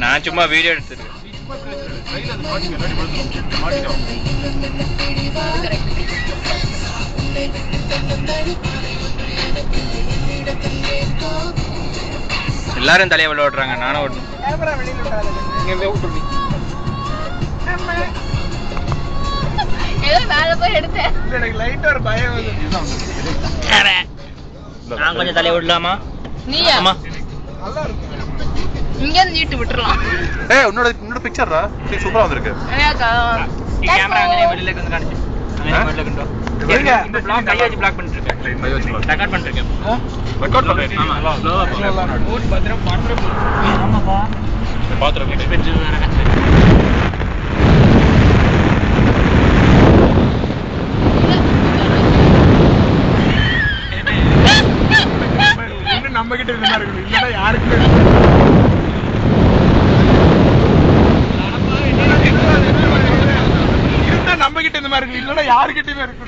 நான் சும்மா வீடியோ எடுத்துருக்கேன். எல்லாரும் தலையை விளையாடுறாங்க, நானும் ஓட்டணும். நான் கொஞ்சம் தலையை விடலாமா? நீயா? இங்க நீட்டு விட்டுறலாம். ஏய், உன்னோட பிக்சர்டா சூப்பரா வந்திருக்கு. கேமரா அங்கனே வெளியில வந்து காணிச்சு. அங்கனே வெளியில கொண்டு வா. இருங்க, இந்த ப்ளாக் கைய வச்சு ப்ளாக் பண்ணிட்டு இருக்கேன். கைய வச்சு ரெக்கார்ட் பண்ணிட்டு இருக்கேன். ரெக்கார்ட் பண்றேன். ஆமா, ஸ்லோவா போங்க. மூட் பத்திரம் பண்றப்போ. ஆமாப்பா. பாத்துறேன். எக்ஸ்பென்சிவ் வேற கச்சு. இன்னும் நம்ம கிட்ட இருந்தா இருக்கு. இல்லனா யாருக்குமே நம்ம கிட்ட இந்த மாதிரி இருக்கு, இல்லன்னா யாருக்கிட்டயுமே இருக்கு.